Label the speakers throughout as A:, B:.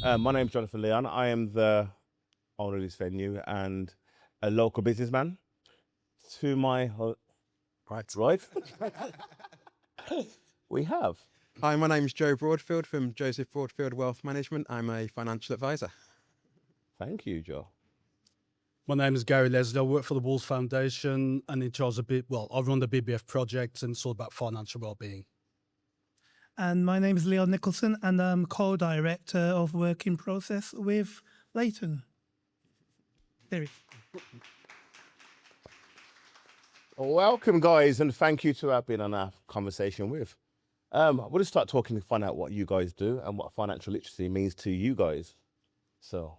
A: My name's Jonathan Leon. I am the owner of this venue and a local businessman. To my right, we have.
B: Hi, my name's Joe Broadfield from Joseph Broadfield Wealth Management. I'm a financial advisor.
A: Thank you, Joe.
C: My name is Gary Leslie. I work for the Wolves Foundation and in charge of I run the BBF project and it's all about financial well-being.
D: And my name is Leon Nicholson, and I'm co-director of Work in Process with Leighton. There
A: Welcome, guys, and thank you to being on our conversation with. We'll just start talking to find out what you guys do and what financial literacy means to you guys. So,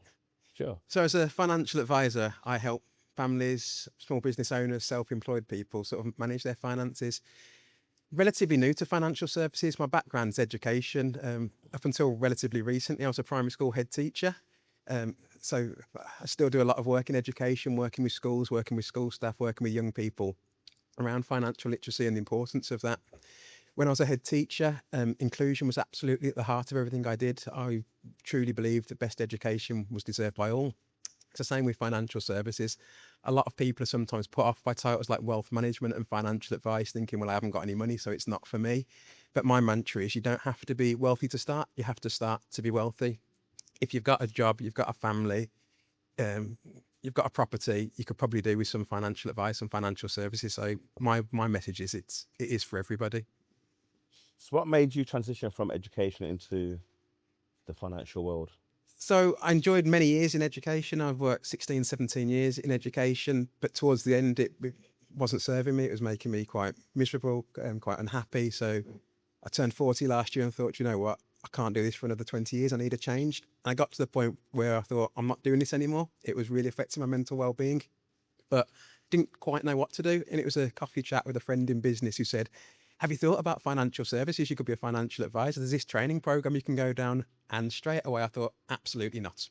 A: sure.
B: So as a financial advisor, I help families, small business owners, self-employed people sort of manage their finances. Relatively new to financial services. My background's education. Up until relatively recently, I was a primary school head teacher. So I still do a lot of work in education, working with schools, working with school staff, working with young people around financial literacy and the importance of that. When I was a head teacher, inclusion was absolutely at the heart of everything I did. I truly believed that best education was deserved by all. It's the same with financial services. A lot of people are sometimes put off by titles like wealth management and financial advice, thinking, well, I haven't got any money, so it's not for me. But my mantra is you don't have to be wealthy to start. You have to start to be wealthy. If you've got a job, you've got a family, you've got a property, you could probably do with some financial advice and financial services. So my message is it is for everybody.
A: So what made you transition from education into the financial world?
B: So I enjoyed many years in education. I've worked 16, 17 years in education, but towards the end, it wasn't serving me. It was making me quite miserable and quite unhappy. So I turned 40 last year and thought, you know what, I can't do this for another 20 years. I need a change. And I got to the point where I thought, I'm not doing this anymore. It was really affecting my mental well-being, but didn't quite know what to do. And it was a coffee chat with a friend in business who said, have you thought about financial services? You could be a financial advisor. There's this training program you can go down. And straight away, I thought, absolutely not.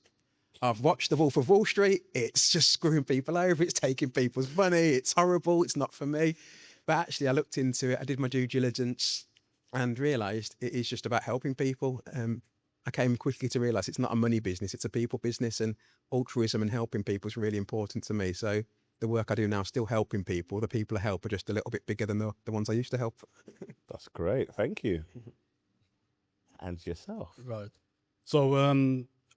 B: I've watched The Wolf of Wall Street. It's just screwing people over. It's taking people's money. It's horrible. It's not for me. But actually, I looked into it. I did my due diligence and realized it is just about helping people. I came quickly to realize it's not a money business. It's a people business, and altruism and helping people is really important to me. So the work I do now is still helping people. The people I help are just a little bit bigger than the ones I used to help.
A: That's great. Thank you. And yourself.
C: Right. So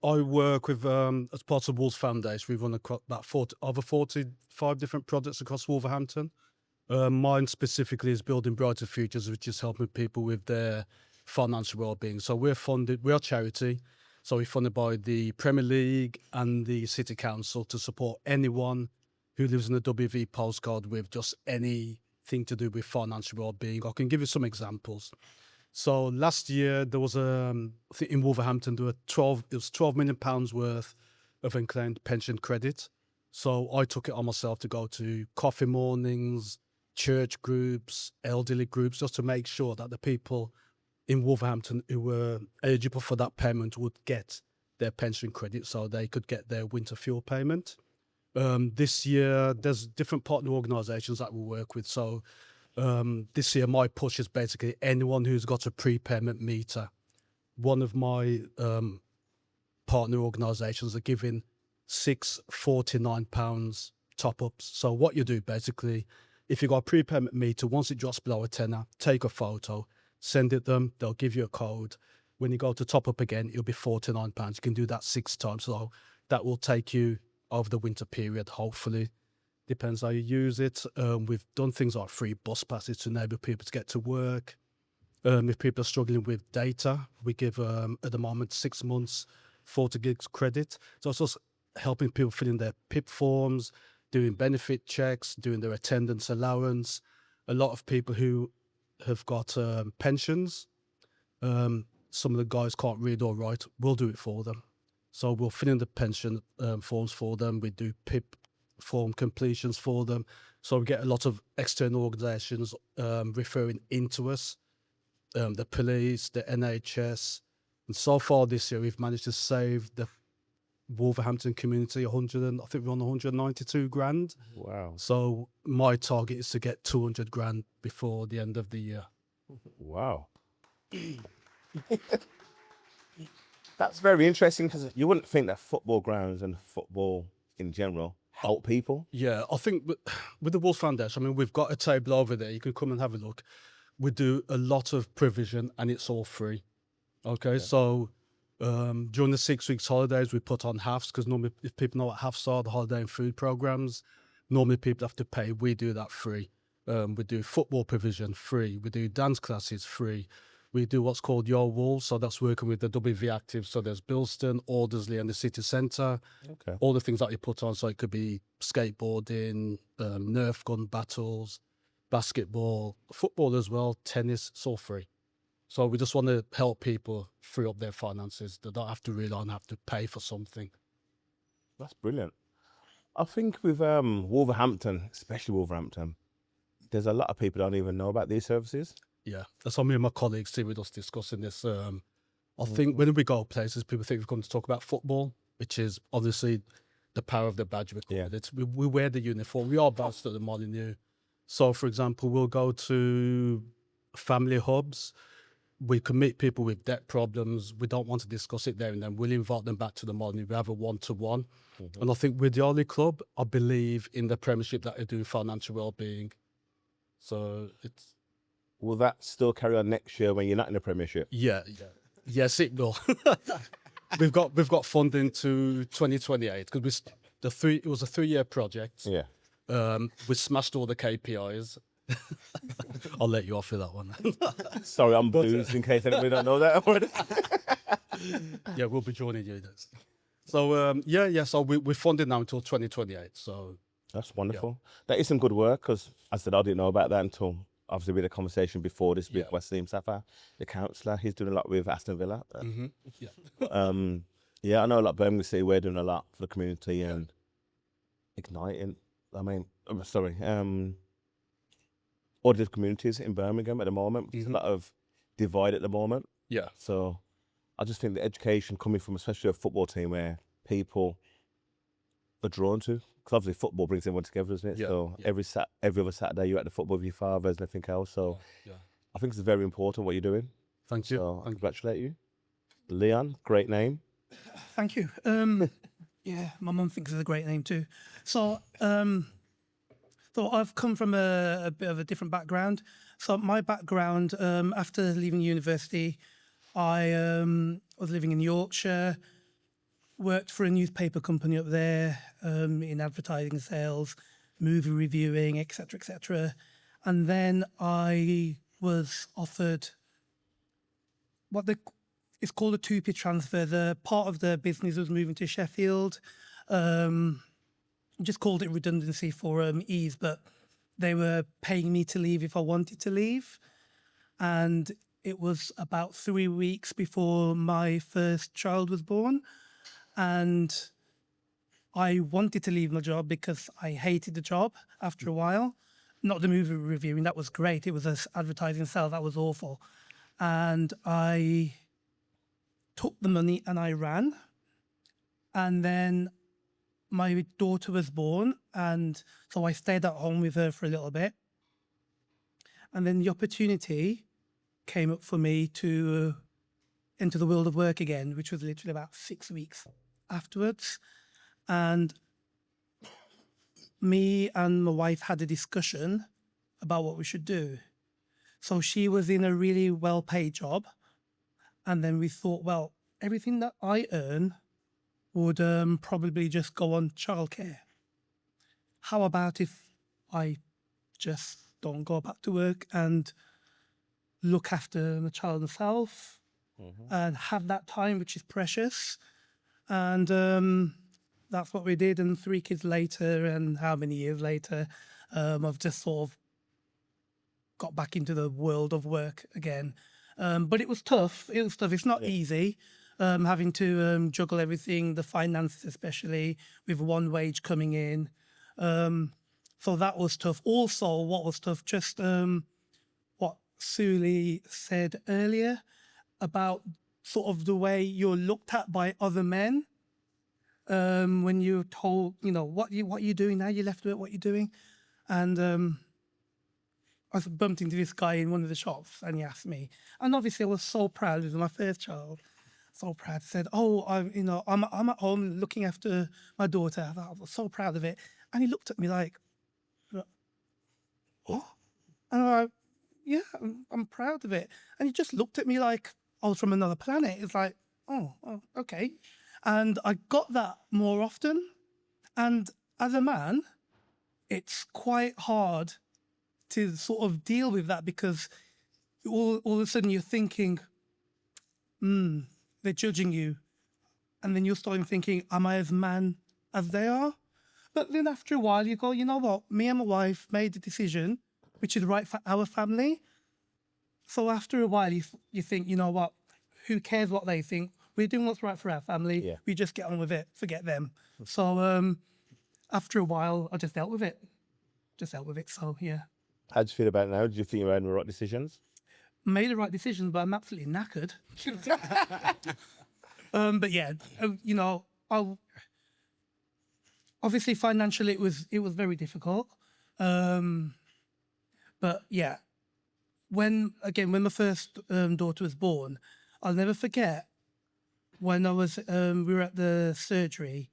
C: I work with, as part of Wolves Foundation, we run about over 45 different projects across Wolverhampton. Mine specifically is Building Brighter Futures, which is helping people with their financial well-being. So we're a charity. So we're funded by the Premier League and the City Council to support anyone who lives in a WV postcode with just anything to do with financial well-being. I can give you some examples. So last year there was I think in Wolverhampton there were 12 million pounds worth of unclaimed pension credit. So I took it on myself to go to coffee mornings, church groups, elderly groups, just to make sure that the people in Wolverhampton who were eligible for that payment would get their pension credit so they could get their winter fuel payment. This year there's different partner organisations that we work with. So this year my push is basically anyone who's got a prepayment meter. One of my partner organisations are giving £649 top-ups. So what you do basically, if you've got a prepayment meter, once it drops below a tenner, take a photo, send it them, they'll give you a code. When you go to top up again, it'll be £49. You can do that 6 times. So that will take you over the winter period, hopefully. Depends how you use it. We've done things like free bus passes to enable people to get to work. If people are struggling with data, we give, at the moment, 6 months, 40 gigs credit. So it's just helping people fill in their PIP forms, doing benefit checks, doing their attendance allowance. A lot of people who have got pensions, some of the guys can't read or write, we'll do it for them. So we'll fill in the pension forms for them. We do PIP form completions for them. So we get a lot of external organisations referring into us, the police, the NHS. And so far this year, we've managed to save the Wolverhampton community I think we're on 192 grand.
A: Wow.
C: So my target is to get 200 grand before the end of the year.
A: Wow. That's very interesting because you wouldn't think that football grounds and football in general help people.
C: Yeah, I think with the Wolves Foundation, I mean, we've got a table over there. You can come and have a look. We do a lot of provision and it's all free. Okay, so during the 6 weeks holidays, we put on halves because normally, if people know what halves are, the holiday and food programs, normally people have to pay. We do that free. We do football provision free. We do dance classes free. We do what's called Your Wolves, so that's working with the WV Active. So there's Bilston, Aldersley, and the city centre.
A: Okay.
C: All the things that you put on. So it could be skateboarding, Nerf gun battles, basketball, football as well, tennis. It's all free. So we just want to help people free up their finances. They don't have to rely on have to pay for something.
A: That's brilliant. I think with Wolverhampton, especially Wolverhampton, there's a lot of people don't even know about these services.
C: Yeah, that's what me and my colleagues see with us discussing this. I think when we go places, people think we've come to talk about football, which is obviously the power of the badge. We wear the uniform. We are based at the Molyneux. So, for example, we'll go to family hubs. We can meet people with debt problems. We don't want to discuss it there and then. We'll invite them back to the Molyneux. We have a one-to-one. And I think with the only club, I believe in the Premiership that they do financial well-being. So it's...
A: Will that still carry on next year when you're not in the Premiership?
C: Yeah. Yes, it will. We've got funding to 2028 because it was a 3-year project.
A: Yeah.
C: We smashed all the KPIs. I'll let you off with that one.
A: Sorry, I'm booze in case anybody don't know that already.
C: Yeah, we'll be joining you. So so we're funded now until 2028. So
A: that's wonderful. That is some good work because I said I didn't know about that until obviously we had a conversation before this with Wasim Safa, the councillor. He's doing a lot with Aston Villa. Yeah, I know a lot. Birmingham City, we're doing a lot for the community and igniting. I mean, auditive communities in Birmingham at the moment. There's a lot of divide at the moment.
C: Yeah.
A: So I just think the education coming from especially a football team where people are drawn to, because obviously football brings everyone together, doesn't it?
C: Yeah,
A: So every other Saturday you're at the football with your fathers and everything else. So I think it's very important what you're doing.
C: Thank you.
A: So I congratulate you. Leon, great name.
D: Thank you. Yeah, my mum thinks it's a great name too. So, so I've come from a bit of a different background. So my background, after leaving university, I was living in Yorkshire, worked for a newspaper company up there in advertising sales, movie reviewing, etc., etc. And then I was offered it's called a 2P transfer. The part of the business was moving to Sheffield. Just called it redundancy for ease, but they were paying me to leave if I wanted to leave. And it was about 3 weeks before my first child was born. And I wanted to leave my job because I hated the job after a while. Not the movie reviewing, that was great. It was an advertising sale, that was awful. And I took the money and I ran. And then my daughter was born, and so I stayed at home with her for a little bit. And then the opportunity came up for me to enter the world of work again, which was literally about 6 weeks afterwards. And me and my wife had a discussion about what we should do. So she was in a really well-paid job. And then we thought, well, everything that I earn would probably just go on childcare. How about if I just don't go back to work and look after my child myself and have that time, which is precious? And that's what we did. And 3 kids later, and how many years later, I've just sort of got back into the world of work again. But it was tough. It's not easy. Having to juggle everything, the finances especially, with one wage coming in. So that was tough. Also, what was tough, just what Suli said earlier about sort of the way you're looked at by other men. When you're told, what are you doing now? You left work, what are you doing? And I bumped into this guy in one of the shops and he asked me. And obviously I was so proud. It was my first child. so proud. Said, "Oh, I'm at home looking after my daughter." I was so proud of it, and he looked at me like, "What?" And I'm like, "Yeah, I'm proud of it." And he just looked at me like I was from another planet. It's like, "Oh, okay." And I got that more often. And as a man, it's quite hard to sort of deal with that because all of a sudden you're thinking, they're judging you. And then you're starting thinking, am I as man as they are? But then after a while, you go, you know what? Me and my wife made the decision, which is right for our family. So after a while, you think, you know what? Who cares what they think? We're doing what's right for our family.
A: Yeah.
D: We just get on with it. Forget them. So after a while, I just dealt with it. So yeah,
A: How do you feel about it now? Do you think you're making the right decisions?
D: made the right decision, but I'm absolutely knackered. But yeah, obviously financially it was very difficult. But yeah, when my first daughter was born, I'll never forget when we were at the surgery,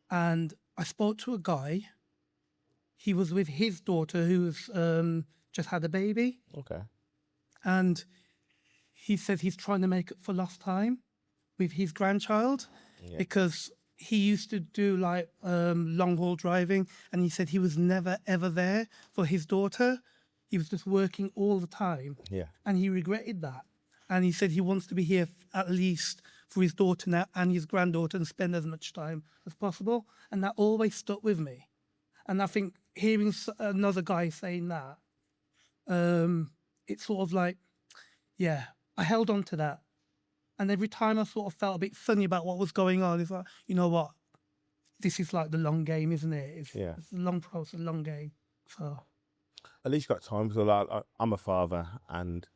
D: and I spoke to a guy. He was with his daughter who was just had a baby,
A: Okay.
D: and he says he's trying to make up for lost time with his grandchild because he used to do like long haul driving, and he said he was never ever there for his daughter. He was just working all the time,
A: Yeah.
D: and he regretted that. And he said he wants to be here at least for his daughter now and his granddaughter and spend as much time as possible. And that always stuck with me. And I think hearing another guy saying that, it's sort of like, yeah, I held on to that. And every time I sort of felt a bit funny about what was going on, it's like, you know what? This is like the long game, isn't it? It's a long process, a long game. So
A: At least you got time. So like, I'm a father and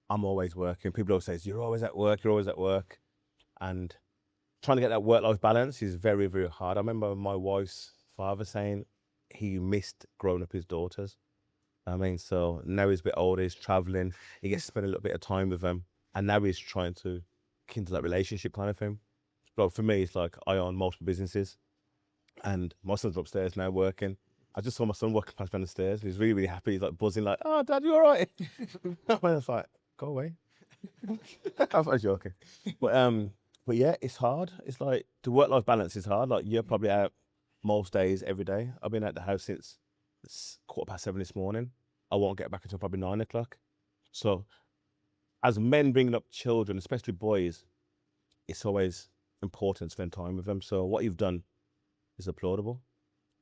A: I'm always working. People always say, you're always at work, you're always at work. And trying to get that work-life balance is very, very hard. I remember my wife's father saying he missed growing up his daughters. I mean, so now he's a bit older, he's traveling, he gets to spend a little bit of time with them. And now he's trying to kindle that relationship kind of thing. But for me, it's like I own multiple businesses and my son's upstairs now working. I just saw my son walking past down the stairs. He's really, really happy. He's like buzzing, like, "Oh, Dad, you all right?" I was like, "Go away." I was joking. But yeah, it's hard. It's like the work-life balance is hard. Like you're probably out most days, every day. I've been at the house since 7:15 this morning. I won't get back until probably 9 o'clock. So as men bringing up children, especially boys, it's always important to spend time with them. So what you've done is applaudable.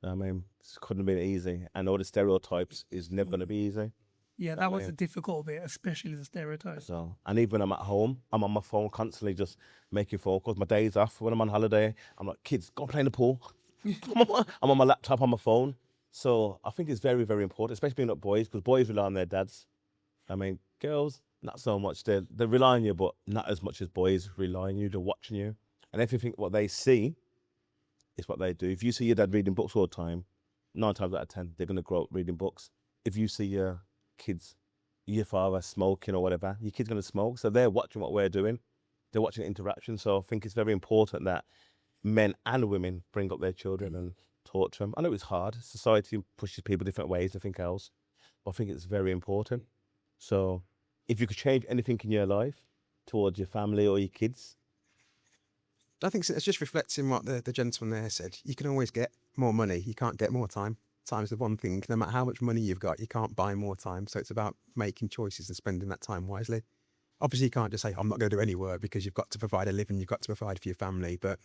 A: I mean, this couldn't have been easy. And all the stereotypes is never going to be easy.
D: yeah, that was the difficult bit, especially the stereotypes.
A: So, and even when I'm at home, I'm on my phone constantly just making phone calls. My days off, when I'm on holiday, I'm like, kids, go and play in the pool. I'm on my laptop, on my phone. So I think it's very, very important, especially being up boys, because boys rely on their dads. I mean, girls, not so much. They rely on you, but not as much as boys rely on you. They're watching you. And everything what they see is what they do. If you see your dad reading books all the time, 9 times out of 10, they're going to grow up reading books. If you see your kids, your father smoking or whatever, your kid's going to smoke. So they're watching what we're doing. They're watching interaction. So I think it's very important that men and women bring up their children and talk to them. I know it's hard. Society pushes people different ways, I think else. But I think it's very important. So if you could change anything in your life towards your family or your kids.
B: I think it's just reflecting what the gentleman there said. You can always get more money. You can't get more time. Time's the one thing. No matter how much money you've got, you can't buy more time. So it's about making choices and spending that time wisely. Obviously, you can't just say, I'm not going to do any work, because you've got to provide a living, you've got to provide for your family. But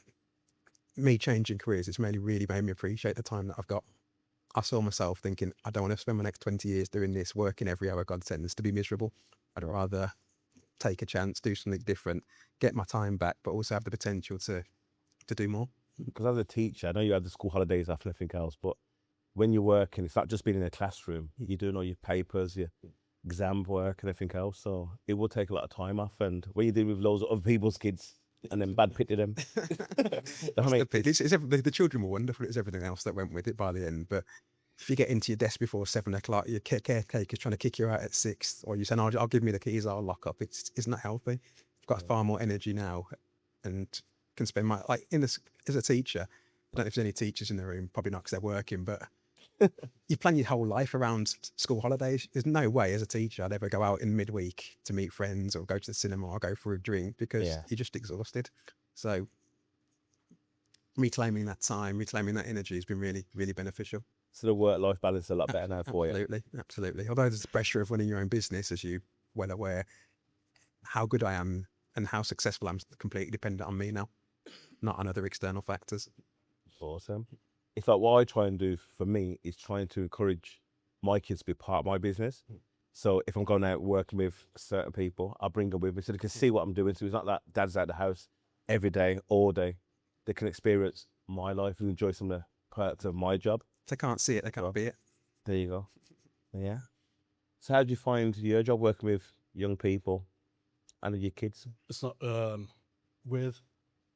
B: me changing careers, it's really made me appreciate the time that I've got. I saw myself thinking, I don't want to spend my next 20 years doing this, working every hour God sends to be miserable. I'd rather take a chance, do something different, get my time back, but also have the potential to do more.
A: Because as a teacher, I know you have the school holidays after everything else, but when you're working, it's not just being in a classroom. You're doing all your papers, your exam work and everything else. So it will take a lot of time off. And when you're dealing with loads of other people's kids and then bad pitting them. I mean,
B: the children were wonderful. It was everything else that went with it by the end. But if you get into your desk before 7 o'clock, your caretaker's trying to kick you out at 6, or you're saying, I'll give me the keys, I'll lock up. It's not healthy. got far more energy now, and can spend my like as a teacher. I don't know if there's any teachers in the room, probably not because they're working, but you plan your whole life around school holidays. There's no way as a teacher I'd ever go out in midweek to meet friends or go to the cinema or go for a drink because
A: Yeah.
B: you're just exhausted. So reclaiming that time, reclaiming that energy has been really, really beneficial.
A: So the work-life balance is a lot better now for you.
B: Absolutely, absolutely. Although there's the pressure of running your own business, as you well aware, how good I am and how successful I'm completely dependent on me now, not on other external factors.
A: Awesome. It's like what I try and do for me is trying to encourage my kids to be part of my business. So if I'm going out working with certain people, I bring them with me so they can see what I'm doing. So it's not that dad's out the house every day, all day. They can experience my life and enjoy some of the perks of my job.
B: If they can't see it, they can't be it.
A: There you go. Yeah. So how do you find your job working with young people and your kids?
C: It's not with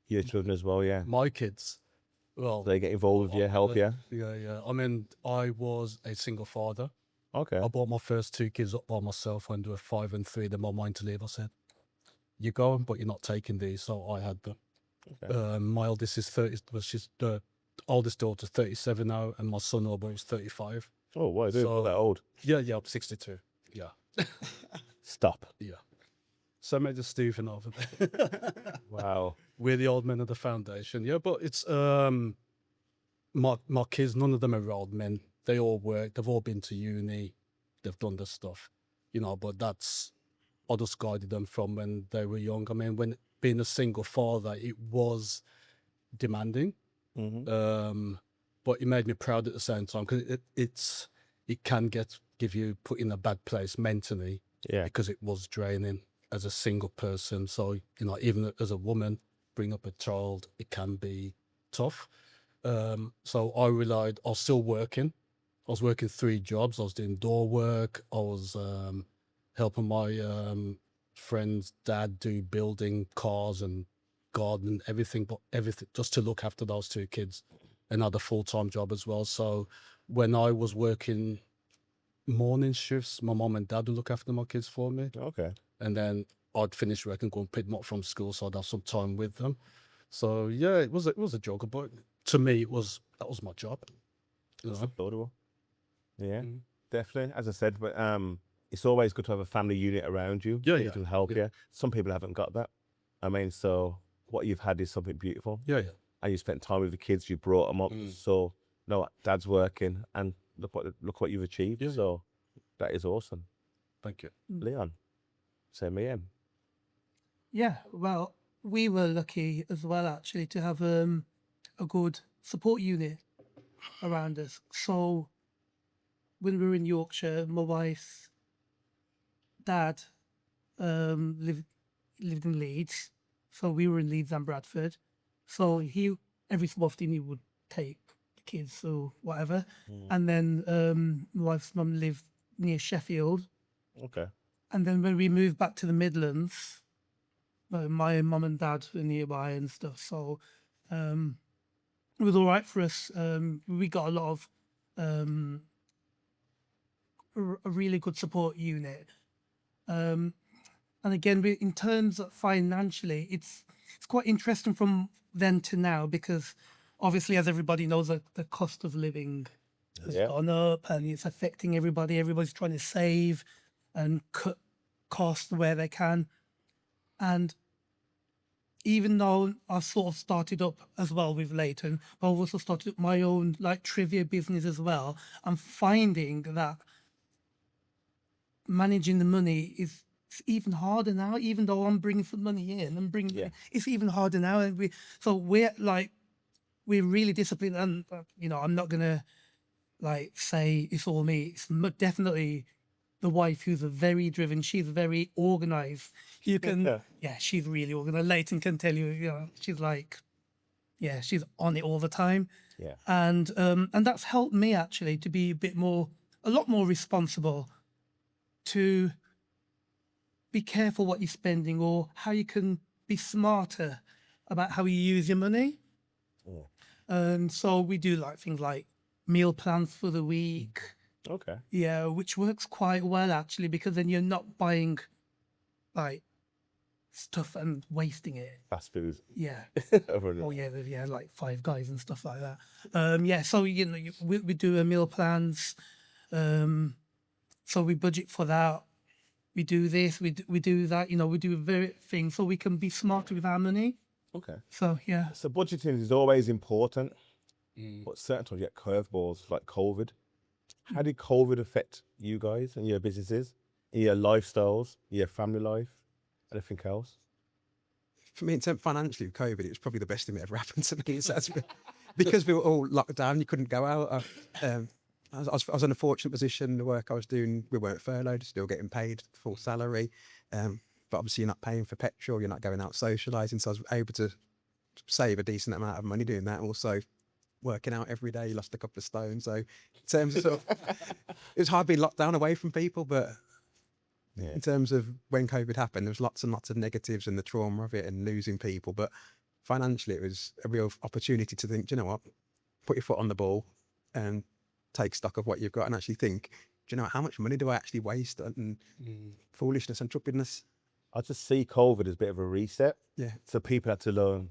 A: Your children as well, yeah.
C: my kids. Well,
A: So they get involved with you, help you.
C: yeah. I mean, I was a single father.
A: Okay.
C: I brought my first 2 kids up by myself when they were 5 and 3. Then my mind to leave. I said, "You're going, but you're not taking these." So I had them.
A: Okay.
C: My eldest is 30. Well, she's the oldest daughter's 37 now, and my son over is 35.
A: Oh, why dude?
C: So-
A: That old?
C: Yeah, I'm 62. Yeah,
A: Stop.
C: yeah. So maybe Stephen over there.
A: Wow.
C: We're the old men of the foundation. Yeah, but it's my kids. None of them are old men. They all work. They've all been to uni. They've done this stuff, But that's I just guided them from when they were young. I mean, when being a single father, it was demanding,
A: Mm-hmm.
C: but it made me proud at the same time because it can give you put in a bad place mentally.
A: Yeah.
C: Because it was draining as a single person. So, even as a woman, bring up a child, it can be tough. So I was still working. I was working 3 jobs. I was doing door work. I was helping my friend's dad do building cars and garden, everything just to look after those 2 kids. Another full-time job as well. So when I was working morning shifts, my mom and dad would look after my kids for me,
A: Okay.
C: and then I'd finish work and go and pick them up from school, so I'd have some time with them. So yeah, it was a juggle, but to me, that was my job.
A: Laudable. Yeah,
C: Mhm.
A: definitely. As I said, but it's always good to have a family unit around you.
C: Yeah,
A: who
C: yeah,
A: can help
C: yeah.
A: you. Some people haven't got that. I mean, so what you've had is something beautiful,
C: Yeah.
A: and you spent time with the kids. You brought them up. So no, dad's working, and look what you've achieved.
C: Yeah.
A: So that is awesome.
C: Thank you.
A: Leon, same here.
D: Yeah, well, we were lucky as well actually to have a good support unit around us. So when we were in Yorkshire, my wife's dad lived in Leeds, so we were in Leeds and Bradford. So every so often he would take the kids or whatever, and then my wife's mum lived near Sheffield.
A: Okay.
D: And then when we moved back to the Midlands, my mum and dad were nearby and stuff. So it was all right for us. We got a lot of a really good support unit. And again, in terms of financially, it's quite interesting from then to now because obviously, as everybody knows, the cost of living has gone up and it's affecting everybody. Everybody's trying to save and cut costs where they can. And even though I've sort of started up as well with Leighton, I've also started up my own like trivia business as well. I'm finding that managing the money is even harder now. Even though I'm bringing some money in and it's even harder now. And we're really disciplined. And I'm not gonna say it's all me. It's definitely the wife who's very driven. She's very organized. You can, she's really organized. Leighton can tell you, she's she's on it all the time.
A: Yeah.
D: And that's helped me actually to be a lot more responsible, to be careful what you're spending or how you can be smarter about how you use your money. And so we do things like meal plans for the week.
A: Okay.
D: Yeah, which works quite well actually, because then you're not buying stuff and wasting it.
A: Fast food.
D: Yeah.
A: Everyone-
D: Oh yeah, yeah, like Five Guys and stuff like that. Yeah, so we do meal plans. So we budget for that. We do this, we do that. We do very things so we can be smarter with our money.
A: Okay.
D: So yeah,
A: So budgeting is always important, but certain times you get curveballs like COVID. How did COVID affect you guys and your businesses, in your lifestyles, your family life, anything else?
B: For me, in terms financially, with COVID, it was probably the best thing that ever happened to me. So because we were all locked down, you couldn't go out. I was in a fortunate position. The work I was doing, we weren't furloughed, still getting paid full salary. But obviously, you're not paying for petrol, you're not going out socialising. So I was able to save a decent amount of money doing that. Also, working out every day, lost a couple of stones. So, in terms of, it was hard being locked down away from people, but
A: Yeah.
B: in terms of when COVID happened, there was lots and lots of negatives and the trauma of it and losing people. But financially, it was a real opportunity to think, do you know what, put your foot on the ball and take stock of what you've got and actually think, do you know how much money do I actually waste on foolishness and truppiness?
A: I just see COVID as a bit of a reset.
B: Yeah.
A: So people had to learn,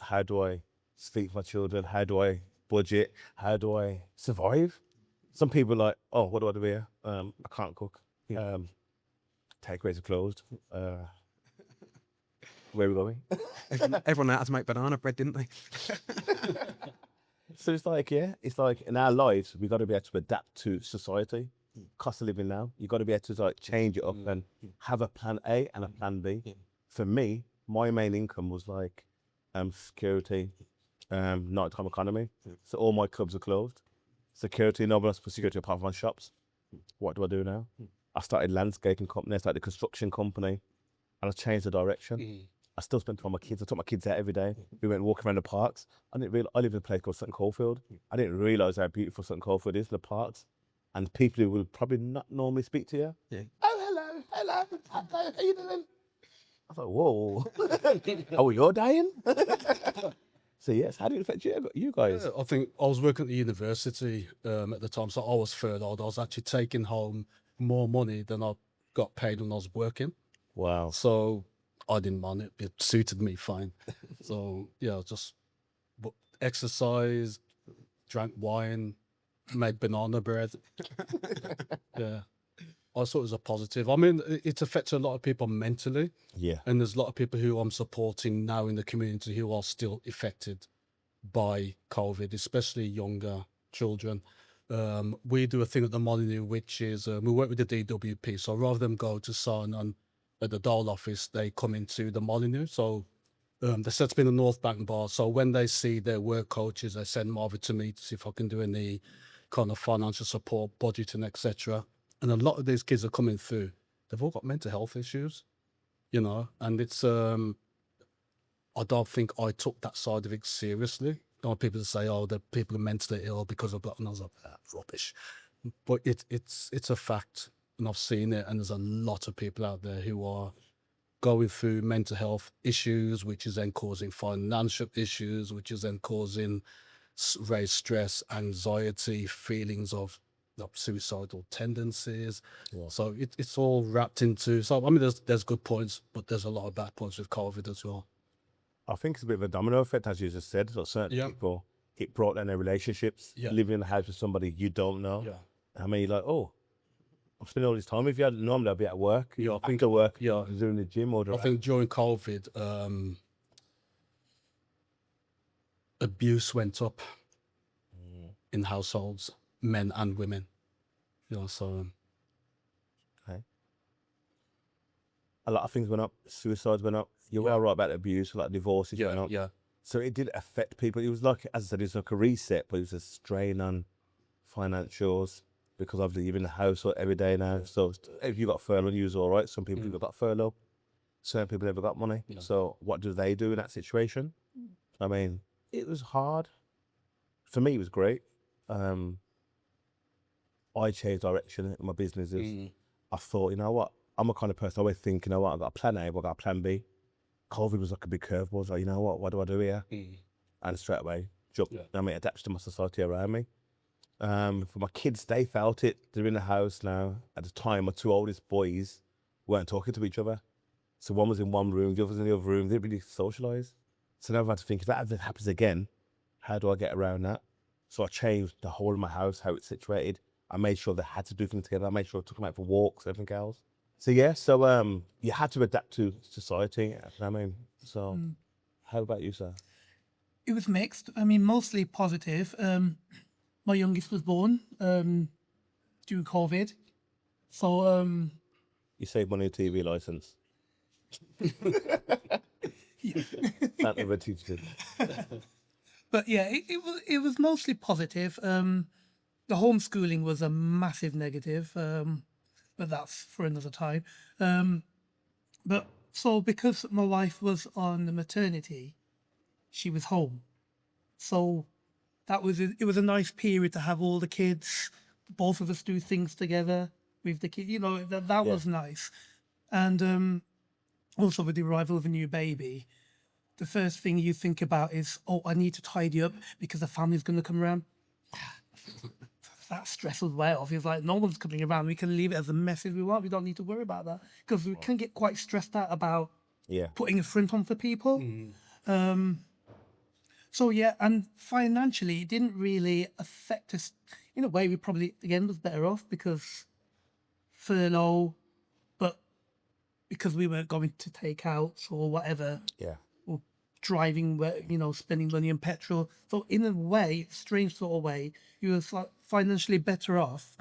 A: how do I speak to my children? How do I budget? How do I survive? Some people are like, oh, what do I do here? I can't cook. Takeaways are closed. Where are we going?
B: Everyone had to make banana bread, didn't they?
A: So it's like, in our lives, we got to be able to adapt to society, cost of living now. You got to be able to change it up and have a plan A and a plan B. For me, my main income was security, nighttime economy. So all my clubs are closed. Security, no one else for security apart from my shops. What do I do now? I started landscaping company, I started a construction company, and I changed the direction. I still spent time with my kids. I took my kids out every day. We went walking around the parks. I live in a place called Sutton Coldfield. I didn't realise how beautiful Sutton Coldfield is, the parks. And people who would probably not normally speak to you.
B: Yeah.
A: Oh, hello, how you doing? I thought, whoa. Oh, you're dying? So yes, how did it affect you guys?
C: I think I was working at the university at the time, so I was furloughed. I was actually taking home more money than I got paid when I was working.
A: Wow.
C: So I didn't mind it. It suited me fine. So yeah, just exercised, drank wine, made banana bread. Yeah. I thought it was a positive. I mean, it affects a lot of people mentally.
A: Yeah.
C: And there's a lot of people who I'm supporting now in the community who are still affected by COVID, especially younger children. We do a thing at the Molyneux, which is we work with the DWP. So rather than go to Sun and at the Dole office, they come into the Molyneux. So they set up in the North Bank bar. So when they see their work coaches, they send them over to me to see if I can do any kind of financial support, budgeting, etc. And a lot of these kids are coming through. They've all got mental health issues, and it's I don't think I took that side of it seriously. I want people to say, oh, the people are mentally ill because of that. And I was like, rubbish. But it's a fact, and I've seen it, and there's a lot of people out there who are going through mental health issues, which is then causing financial issues, which is then causing raised stress, anxiety, feelings of suicidal tendencies.
A: Yeah.
C: So it's all wrapped into. So I mean, there's good points, but there's a lot of bad points with COVID as well.
A: I think it's a bit of a domino effect, as you just said. So certain people, it brought down their relationships.
C: Yeah.
A: Living in the house with somebody you don't know.
C: Yeah.
A: I mean, you're like, oh, I'm spending all this time with you. Normally I'd be at work.
C: Yeah, I think
A: after work.
C: yeah.
A: Doing the gym or
C: I think during COVID, abuse went up in households, men and women. So
A: okay. A lot of things went up. Suicides went up. You were right about abuse, like divorces went up.
C: yeah.
A: So it did affect people. It was like, as I said, it's like a reset, but it was a strain on financials because obviously you're in the house every day now. So if you got furlough, you was all right. Some people got furlough. Certain people never got money.
C: Yeah.
A: So what do they do in that situation? I mean, it was hard. For me, it was great. I changed direction in my businesses. I thought, you know what? I'm a kind of person, I always think, you know what? I've got a plan A, but I've got a plan B. COVID was like a big curveball. I was like, you know what do I do here? And straight away, jumped. I mean, adapted to my society around me. For my kids, they felt it. They're in the house now. At the time, my two oldest boys weren't talking to each other. So one was in one room, the other was in the other room. They didn't really socialise. So now I've had to think, if that ever happens again, how do I get around that? So I changed the whole of my house, how it's situated. I made sure they had to do things together. I made sure I took them out for walks, everything else. So yeah, so you had to adapt to society. I mean, so how about you, sir?
D: It was mixed. I mean, mostly positive. My youngest was born during COVID. So,
A: You saved money on TV license. That never teaches.
D: but yeah, it was mostly positive. The homeschooling was a massive negative, but that's for another time. But so because my wife was on the maternity, she was home. So it was a nice period to have all the kids, both of us do things together with the kids. You know, that was nice. And also with the arrival of a new baby, the first thing you think about is, oh, I need to tidy up because the family's going to come around. That stress was way off. It's like, no one's coming around. We can leave it as a mess as we want. We don't need to worry about that because we can get quite stressed out about putting a front on for people. So yeah, and financially, it didn't really affect us. In a way, we probably, again, was better off because furlough, but because we weren't going to take outs or whatever, or driving, you know, spending money on petrol. So in a way, strange sort of way, you were financially better off,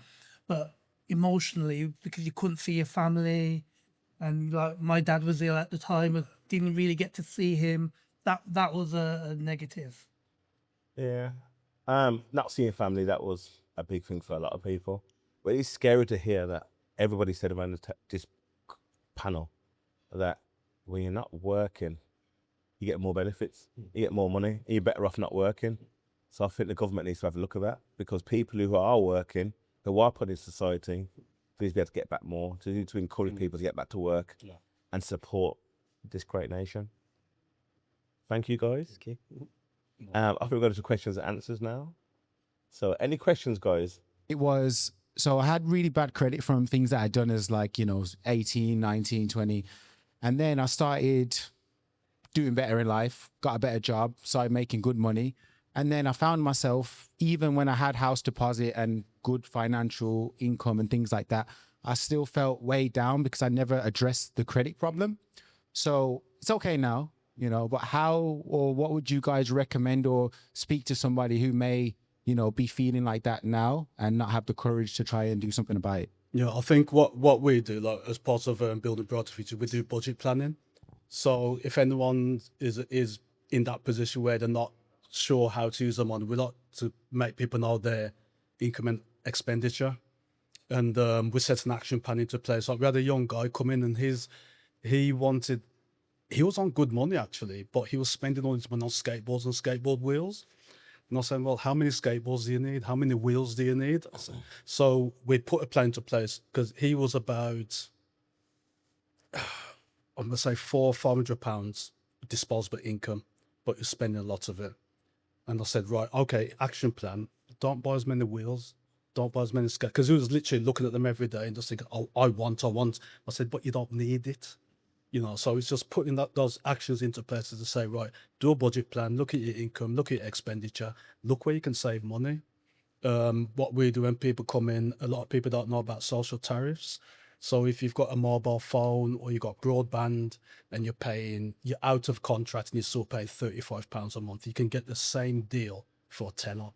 D: but emotionally, because you couldn't see your family, and like my dad was ill at the time, and didn't really get to see him. That was a negative.
A: Yeah. Not seeing family, that was a big thing for a lot of people. But it's scary to hear that everybody said around this panel that when you're not working, you get more benefits, you get more money, and you're better off not working. So I think the government needs to have a look at that, because people who are working, who are put in society, please be able to get back more, to encourage people to get back to work and support this great nation. Thank you, guys. I think we're going to questions and answers now. So any questions, guys?
E: It was, so I had really bad credit from things that I'd done as 18, 19, 20. And then I started doing better in life, got a better job, started making good money. And then I found myself, even when I had house deposit and good financial income and things like that, I still felt weighed down because I never addressed the credit problem. So it's okay now, but how, or what would you guys recommend or speak to somebody who may, be feeling like that now and not have the courage to try and do something about it?
C: Yeah, I think what we do, as part of building brighter future, we do budget planning. So if anyone is in that position where they're not sure how to use the money, we like to make people know their income and expenditure, and we set an action plan into place. Like we had a young guy come in, and he was on good money actually, but he was spending all his money on skateboards and skateboard wheels. And I said, well, how many skateboards do you need? How many wheels do you need? So we put a plan into place, because he was about, I'm going to say £400-500 disposable income, but he was spending lots of it. And I said, right, okay, action plan. Don't buy as many wheels. Don't buy as many skates. Because he was literally looking at them every day and just thinking, oh, I want. I said, but you don't need it. So it's just putting those actions into place to say, right, do a budget plan, look at your income, look at your expenditure, look where you can save money. What we do when people come in, a lot of people don't know about social tariffs. So if you've got a mobile phone or you've got broadband and you're out of contract and you still pay £35 a month, you can get the same deal for £10.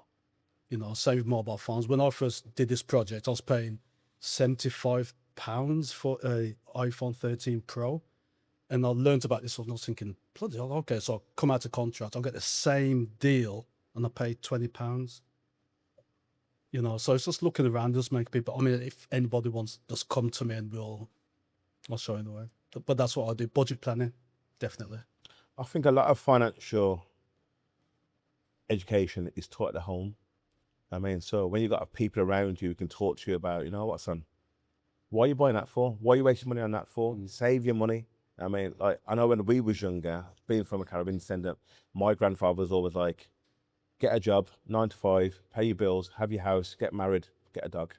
C: Save mobile phones. When I first did this project, I was paying £75 for a iPhone 13 Pro. And I learned about this, and I was thinking, bloody hell, okay, so I'll come out of contract, I'll get the same deal, and I paid £20. So it's just looking around, just make people, if anybody wants, just come to me and I'll show you the way. But that's what I do, budget planning, definitely.
A: I think a lot of financial education is taught at the home. So when you've got people around you who can talk to you about, what, son, what are you buying that for? What are you wasting money on that for? Save your money. I know when we was younger, being from a Caribbean descendant, my grandfather was always like, get a job, 9 to 5, pay your bills, have your house, get married, get a dog.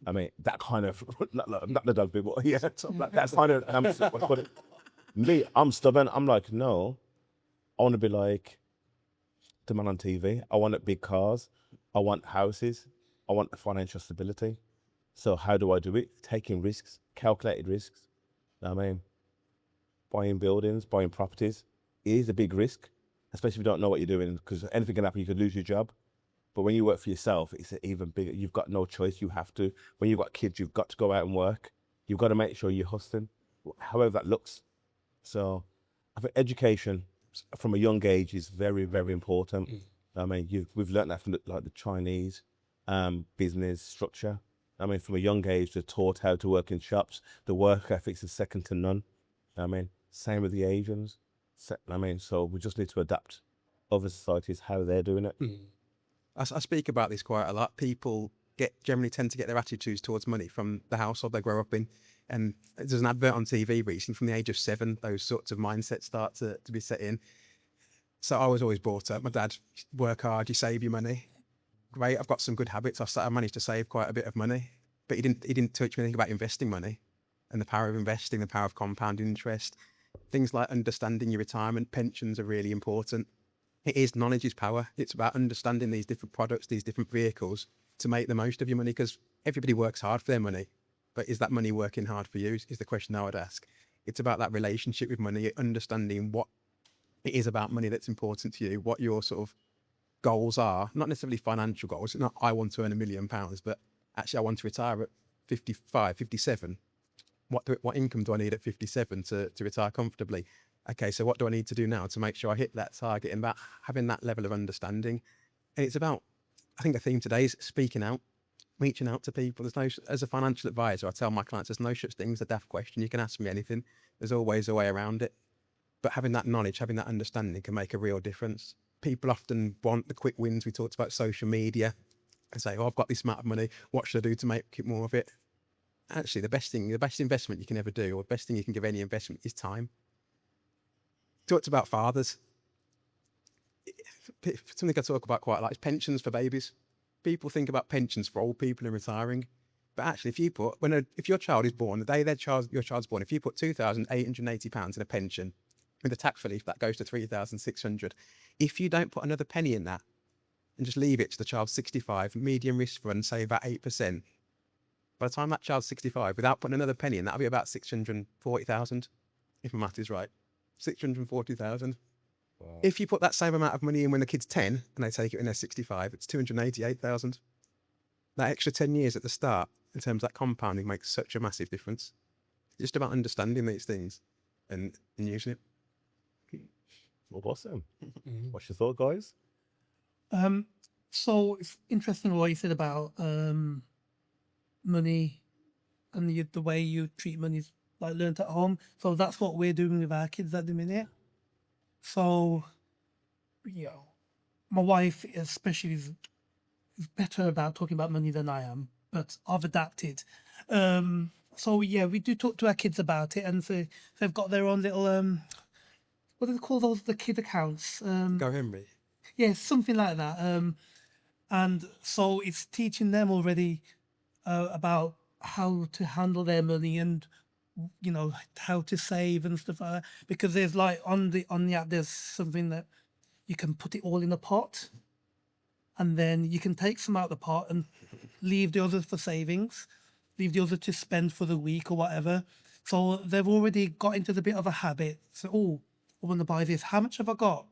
A: That kind of, not the dog bit, but yeah, that's kind of, Me, I'm stubborn. I'm like, no, I want to be like the man on TV. I want big cars. I want houses. I want financial stability. So how do I do it? Taking risks, calculated risks. I mean, buying buildings, buying properties. It is a big risk, especially if you don't know what you're doing, because anything can happen. You could lose your job. But when you work for yourself, it's even bigger. You've got no choice. You have to. When you've got kids, you've got to go out and work. You've got to make sure you're hustling, however that looks. So I think education from a young age is very, very important. I mean, we've learned that from the Chinese business structure. I mean, from a young age, they're taught how to work in shops. The work ethics is second to none. I mean, same with the Asians. I mean, so we just need to adapt other societies, how they're doing it.
B: I speak about this quite a lot. People generally tend to get their attitudes towards money from the household they grow up in. And there's an advert on TV recently from the age of 7, those sorts of mindsets start to be set in. So I was always brought up, my dad, work hard, you save your money. Great, I've got some good habits. I managed to save quite a bit of money, but he didn't teach me anything about investing money and the power of investing, the power of compounding interest. Things like understanding your retirement, pensions are really important. It is, knowledge is power. It's about understanding these different products, these different vehicles to make the most of your money, because everybody works hard for their money. But is that money working hard for you is the question I would ask. It's about that relationship with money, understanding what it is about money that's important to you, what your sort of goals are, not necessarily financial goals. It's not, I want to earn £1 million, but actually I want to retire at 55, 57. What income do I need at 57 to retire comfortably? Okay, so what do I need to do now to make sure I hit that target, and about having that level of understanding? And it's about, I think the theme today is speaking out, reaching out to people. As a financial advisor, I tell my clients, there's no such thing as a daft question. You can ask me anything. There's always a way around it. But having that knowledge, having that understanding can make a real difference. People often want the quick wins. We talked about social media and say, oh, I've got this amount of money. What should I do to make more of it? Actually, the best investment you can ever do, or the best thing you can give any investment, is time. Talked about fathers. Something I talk about quite a lot is pensions for babies. People think about pensions for old people and retiring. But actually, if your child is born, the day your child's born, if you put £2,880 in a pension, with the tax relief, that goes to £3,600. If you don't put another penny in that and just leave it to the child's 65, medium risk fund, say about 8%, by the time that child's 65, without putting another penny in, that'll be about 640,000, if my math is right. 640,000. Wow. If you put that same amount of money in when the kid's 10 and they take it when they're 65, it's 288,000. That extra 10 years at the start, in terms of that compounding, makes such a massive difference. It's just about understanding these things and using it.
A: Well, awesome. What's your thought, guys?
D: So it's interesting what you said about money and the way you treat money is like learnt at home. So that's what we're doing with our kids at the minute. So, my wife especially is better about talking about money than I am, but I've adapted. So yeah, we do talk to our kids about it, and so they've got their own little what do they call those? The kid accounts.
B: Go Henry.
D: Yeah, something like that. And so it's teaching them already about how to handle their money and how to save and stuff like that. Because there's like on the app, there's something that you can put it all in a pot, and then you can take some out of the pot and leave the others for savings, leave the other to spend for the week or whatever. So they've already got into the bit of a habit. So, oh, I want to buy this. How much have I got?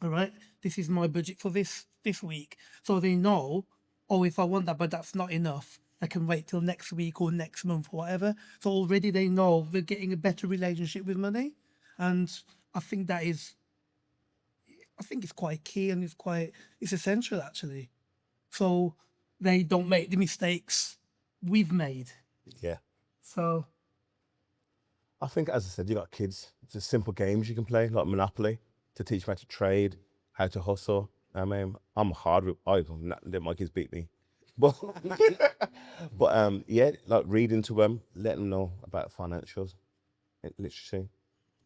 D: All right, this is my budget for this week. So they know, oh, if I want that, but that's not enough, I can wait till next week or next month or whatever. So already they know they're getting a better relationship with money. And I think it's quite key, and it's essential actually. So they don't make the mistakes we've made.
A: Yeah.
D: So
A: I think, as I said, you got kids. It's just simple games you can play, like Monopoly, to teach them how to trade, how to hustle. I mean, I'm hard with. I don't let my kids beat me, but yeah, like reading to them, letting them know about financials, literacy.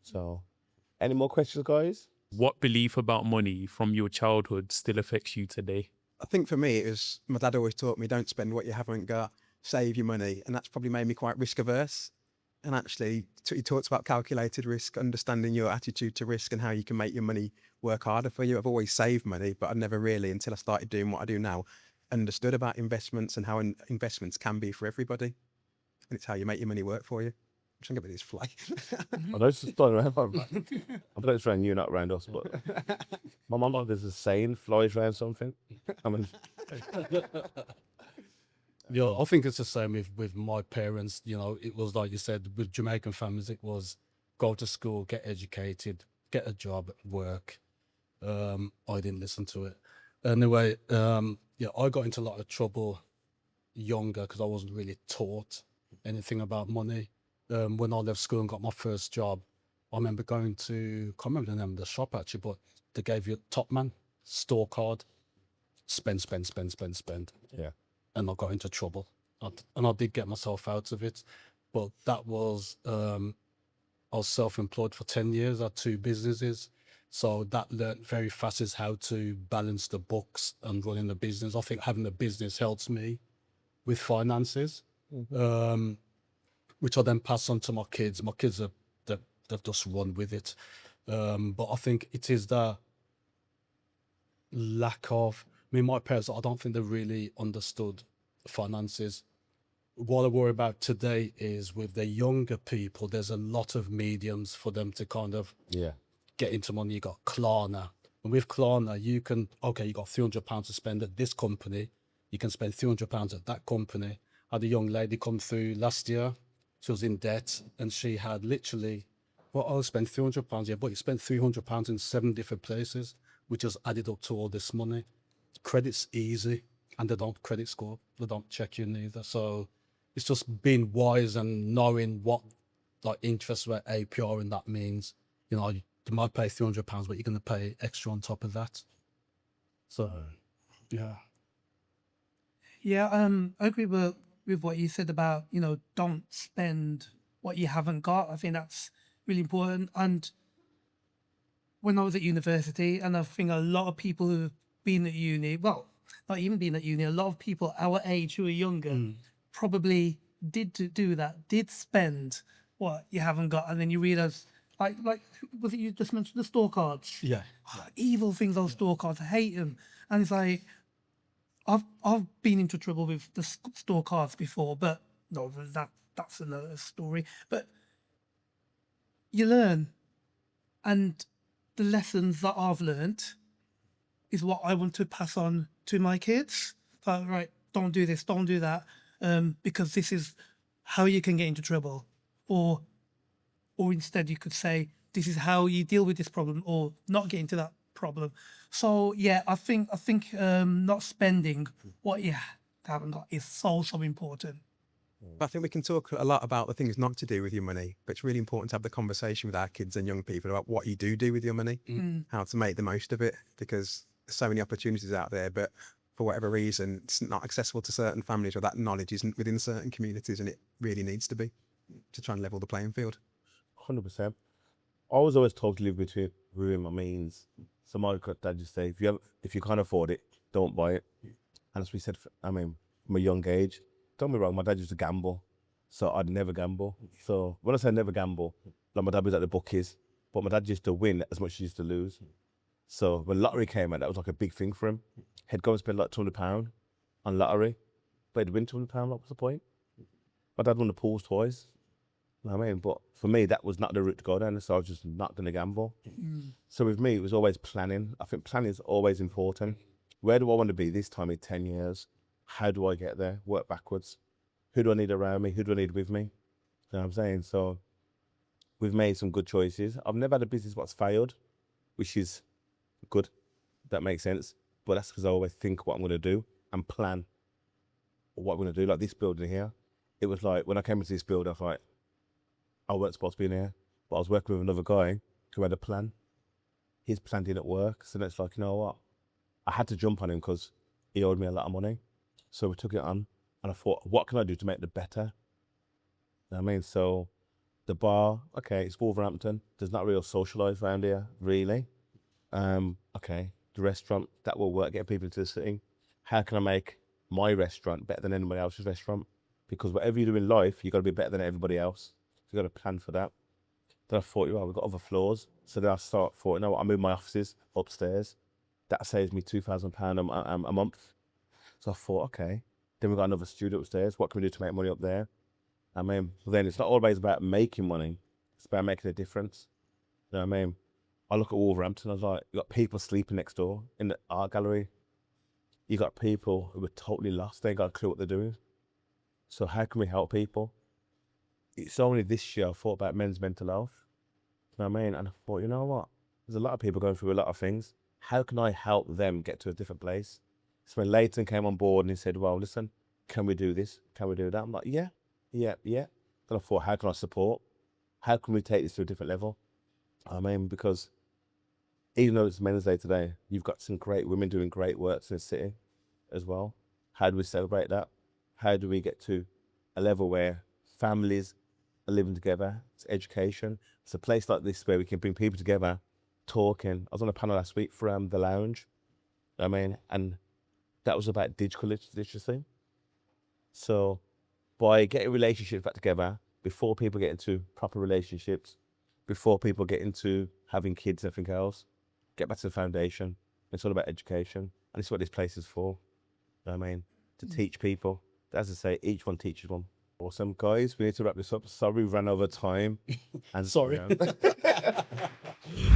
A: So, any more questions, guys?
F: What belief about money from your childhood still affects you today?
B: I think for me, it was, my dad always taught me, don't spend what you haven't got, save your money. And that's probably made me quite risk averse. And actually, he talks about calculated risk, understanding your attitude to risk and how you can make your money work harder for you. I've always saved money, but I never really, until I started doing what I do now, understood about investments and how investments can be for everybody. And it's how you make your money work for you. I'm trying to get rid of this fly.
A: I know it's just flying around. I bet it's around you, not around us. But my mum, there's a saying, flies around something. I mean,
C: Yeah, I think it's the same with my parents. You know, it was like you said, with Jamaican families, it was go to school, get educated, get a job, work. I didn't listen to it. Anyway, yeah, I got into a lot of trouble younger because I wasn't really taught anything about money. When I left school and got my first job, I remember going to, can't remember the name of the shop actually, but they gave you a top man store card, spend, spend, spend, spend, spend.
A: yeah.
C: And I got into trouble. And I did get myself out of it. But that was, I was self-employed for 10 years. I had 2 businesses. So that learned very fast is how to balance the books and running the business. I think having a business helps me with finances, which I then pass on to my kids. My kids they've just run with it. But I think it is the lack of, I mean, my parents, I don't think they really understood finances. What I worry about today is with the younger people, there's a lot of mediums for them to kind of
A: Yeah.
C: get into money. You got Klarna. And with Klarna, you can, okay, you got £300 to spend at this company. You can spend £300 at that company. I had a young lady come through last year. She was in debt and she had literally, well, I'll spend £300. Yeah, but you spent £300 in 7 different places, which has added up to all this money. Credit's easy and they don't credit score. They don't check you neither. So it's just being wise and knowing what like interest rate APR and that means. You know, you might pay £300, but you're going to pay extra on top of that. So, yeah.
D: Yeah, I agree with what you said about, don't spend what you haven't got. I think that's really important. And when I was at university, and I think a lot of people who've been at uni, well, not even been at uni, a lot of people our age who are younger probably did to do that, did spend what you haven't got, and then you realize, like was it you just mentioned the store cards?
C: Yeah.
D: Evil things on store cards. I hate them, and it's like I've been into trouble with the store cards before, but no, that's another story. But you learn, and the lessons that I've learned is what I want to pass on to my kids. Like, right, don't do this, don't do that, because this is how you can get into trouble, or instead you could say this is how you deal with this problem, or not get into that problem. So yeah, I think not spending what you haven't got is so important.
B: I think we can talk a lot about the things not to do with your money, but it's really important to have the conversation with our kids and young people about what you do with your money, how to make the most of it, because there's so many opportunities out there, but for whatever reason, it's not accessible to certain families, or that knowledge isn't within certain communities, and it really needs to be, to try and level the playing field.
A: 100%. I was always told to live within my means. So my dad just say, if you can't afford it, don't buy it. And as we said, from a young age, don't get me wrong, my dad used to gamble, so I'd never gamble. So when I say never gamble, like my dad was at the bookies, but my dad used to win as much as he used to lose. So when lottery came out, that was like a big thing for him. He'd go and spend like £200 on lottery, but he'd win £200. What was the point? My dad won the pools twice. You know what I mean? But for me, that was not the route to go down, so I was just not going to gamble. So with me, it was always planning. I think planning is always important. Where do I want to be this time in 10 years? How do I get there? Work backwards. Who do I need around me? Who do I need with me? You know what I'm saying? So we've made some good choices. I've never had a business that's failed, which is good. That makes sense. But that's because I always think what I'm going to do and plan what I'm going to do. Like this building here, it was like, when I came into this building, I was like, I weren't supposed to be in here, but I was working with another guy who had a plan. His plan didn't work. So then it's like, you know what? I had to jump on him because he owed me a lot of money. So we took it on, and I thought, what can I do to make it better? You know what I mean? So the bar, okay, it's Wolverhampton. There's not real socialised around here, really. Okay, the restaurant, that will work, getting people into the city. How can I make my restaurant better than anybody else's restaurant? Because whatever you do in life, you got to be better than everybody else. you got to plan for that. Then I thought, well, we've got other floors. So then I thought, you know what, I moved my offices upstairs. That saves me £2,000 a month. So I thought, okay. Then we've got another studio upstairs. What can we do to make money up there? I mean, then it's not always about making money. It's about making a difference. You know what I mean? I look at Wolverhampton, I was like, you got people sleeping next door in the art gallery. You got people who are totally lost. They ain't got a clue what they're doing. So how can we help people? It's only this year I thought about men's mental health. You know what I mean? And I thought, you know what? There's a lot of people going through a lot of things. How can I help them get to a different place? So when Leighton came on board and he said, well, listen, can we do this? Can we do that? I'm like, yeah. Then I thought, how can I support? How can we take this to a different level? I mean, because even though it's Men's Day today, you've got some great women doing great works in the city as well. How do we celebrate that? How do we get to a level where families are living together? It's education. It's a place like this where we can bring people together, talking. I was on a panel last week for The Lounge. I mean, and that was about digital literacy. So by getting relationships back together, before people get into proper relationships, before people get into having kids and everything else, get back to the foundation. It's all about education. And it's what this place is for. You know what I mean? To teach people. As I say, each one teaches one. Awesome. Guys, we need to wrap this up. Sorry we ran over time. And
C: Sorry.
A: you know.